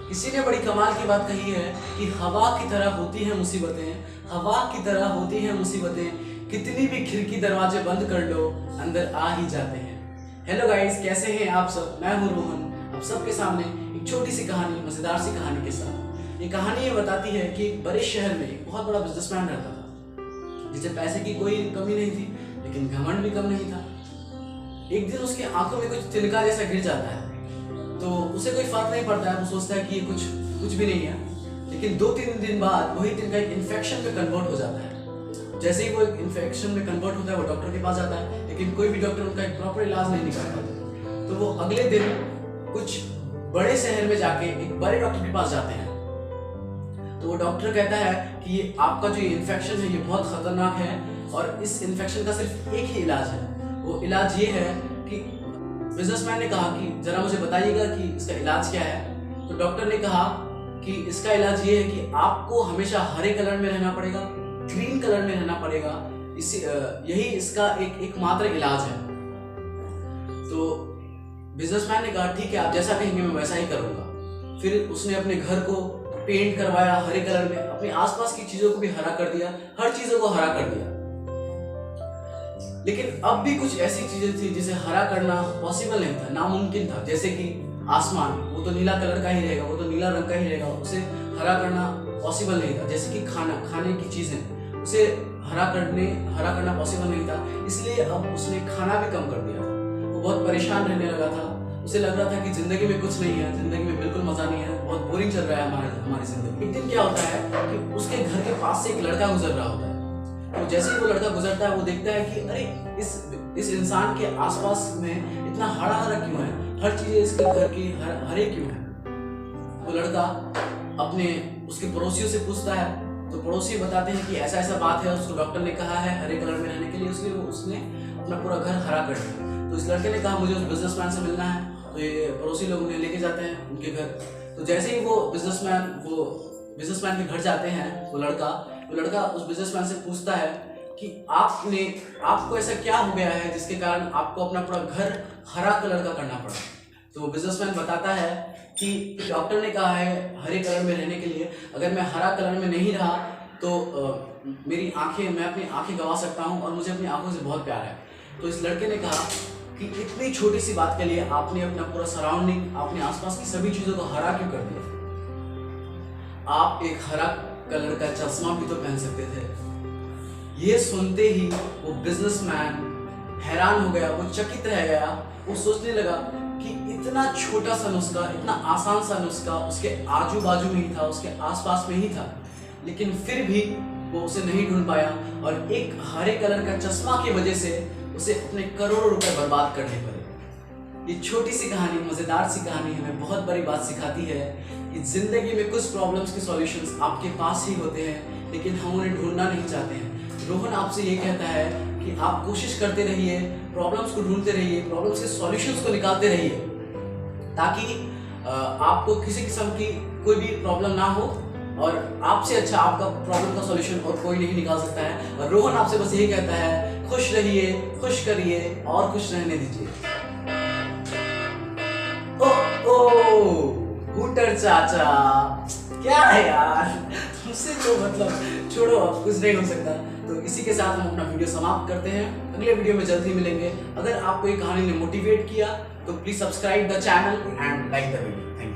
किसी ने बड़ी कमाल की बात कही है कि हवा की तरह होती है मुसीबतें, हवा की तरह होती है मुसीबतें, कितनी भी खिड़की दरवाजे बंद कर लो अंदर आ ही जाते हैं। हेलो गाइस, कैसे हैं आप सब? मैं हूं रोहन, आप सबके सामने एक छोटी सी कहानी, मजेदार सी कहानी के साथ। ये कहानी ये बताती है कि एक बड़े शहर में एक बहुत बड़ा बिजनेसमैन रहता था, जिसे पैसे की कोई कमी नहीं थी, लेकिन घमंड भी कम नहीं था। एक दिन उसकी आंखों में कुछ तिनका जैसा गिर जाता है, तो उसे कोई फर्क नहीं पड़ता है। वो सोचता है कि ये कुछ भी नहीं है। लेकिन 2-3 दिन बाद वही तिनका एक इन्फेक्शन में कन्वर्ट हो जाता है। जैसे ही वो एक इन्फेक्शन में कन्वर्ट होता है, वो डॉक्टर के पास जाता है, लेकिन कोई भी डॉक्टर उनका एक प्रॉपर इलाज नहीं निकाल पाता। तो वो अगले दिन कुछ बड़े शहर में जाके एक बड़े डॉक्टर के पास जाते हैं। तो वो डॉक्टर कहता है कि ये आपका जो इन्फेक्शन है ये बहुत खतरनाक है और इस इन्फेक्शन का सिर्फ एक ही इलाज है। वो इलाज ये है कि बिजनेसमैन ने कहा कि जरा मुझे बताइएगा कि इसका इलाज क्या है। तो डॉक्टर ने कहा कि इसका इलाज ये है कि आपको हमेशा हरे कलर में रहना पड़ेगा, ग्रीन कलर में रहना पड़ेगा। यही इसका एकमात्र इलाज है। तो बिजनेसमैन ने कहा ठीक है, आप जैसा कहेंगे मैं वैसा ही करूंगा। फिर उसने अपने घर को पेंट करवाया हरे कलर में, अपने आसपास की चीजों को भी हरा कर दिया, हर चीजों को हरा कर दिया। लेकिन अब भी कुछ ऐसी चीजें थी जिसे हरा करना पॉसिबल नहीं था, नामुमकिन था। जैसे कि आसमान, वो तो नीला कलर का ही रहेगा, वो तो नीला रंग का ही रहेगा, उसे हरा करना पॉसिबल नहीं था। जैसे कि खाने की चीजें, उसे हरा करना पॉसिबल नहीं था। इसलिए अब उसने खाना भी कम कर दिया। वो बहुत परेशान रहने लगा था। उसे लग रहा था कि जिंदगी में कुछ नहीं है, जिंदगी में बिल्कुल मजा नहीं है, बहुत बोरिंग चल रहा है हमारी जिंदगी। एक दिन क्या होता है कि उसके घर के पास से एक लड़का गुजर रहा होता है। तो जैसे ही वो लड़का गुजरता है, वो देखता है कि अरे इस इंसान के आसपास में इतना हरा हरा क्यों है, हर चीजें इसके घर की हरे क्यों है। वो लड़का अपने उसके पड़ोसियों से पूछता है, तो पड़ोसी बताते हैं कि ऐसा ऐसा बात है, उसको डॉक्टर ने कहा है हरे कलर में रहने के लिए, इसलिए उसने अपना पूरा घर हरा कर दिया। तो इस लड़के ने कहा मुझे उस बिजनेसमैन से मिलना है। तो ये पड़ोसी लोग उन्हें लेके जाते हैं उनके घर। तो जैसे ही वो बिजनेसमैन के घर जाते हैं, वो लड़का उस बिजनेसमैन से पूछता है कि आपको ऐसा क्या हो गया है जिसके कारण आपको अपना पूरा घर हरा कलर का करना पड़ा। तो बिजनेसमैन बताता है कि डॉक्टर ने कहा है हरे कलर में रहने के लिए, अगर मैं हरा कलर में नहीं रहा तो मैं अपनी आंखें गंवा सकता हूं और मुझे अपनी आंखों से बहुत प्यार है। तो इस लड़के ने कहा कि इतनी छोटी सी बात के लिए आपने अपना पूरा सराउंडिंग, अपने आसपास की सभी चीजों को हरा क्यों कर दिया? आप एक हरा कलर का चश्मा भी तो पहन सकते थे। ये सुनते ही वो बिजनेसमैन हैरान हो गया, वो चकित रह गया। वो सोचने लगा कि इतना छोटा सा नुस्खा, इतना आसान सा नुस्खा उसके आजू बाजू में ही था, उसके आसपास में ही था, लेकिन फिर भी वो उसे नहीं ढूंढ पाया और एक हरे कलर का चश्मा की वजह से उसे अपने करोड़ों रुपए बर्बाद करने पड़े। ये छोटी सी कहानी, मजेदार सी कहानी हमें बहुत बड़ी बात सिखाती है कि जिंदगी में कुछ प्रॉब्लम्स के सॉल्यूशंस आपके पास ही होते हैं, लेकिन हम उन्हें ढूंढना नहीं चाहते हैं। रोहन आपसे ये कहता है कि आप कोशिश करते रहिए, प्रॉब्लम्स को ढूंढते रहिए, प्रॉब्लम्स के सॉल्यूशंस को निकालते रहिए, ताकि आपको किसी किस्म की कोई भी प्रॉब्लम ना हो और आपसे अच्छा आपका प्रॉब्लम का सॉल्यूशन और कोई नहीं निकाल सकता है। और रोहन आपसे बस यही कहता है, खुश रहिए, खुश करिए और खुश रहने दीजिए। हूटर चाचा, क्या है यार, मुझसे तो मतलब छोड़ो, अब कुछ नहीं हो सकता। तो इसी के साथ हम अपना वीडियो समाप्त करते हैं। अगले वीडियो में जल्द ही मिलेंगे। अगर आपको ये कहानी ने मोटिवेट किया तो please subscribe the channel and like the video. Thank you.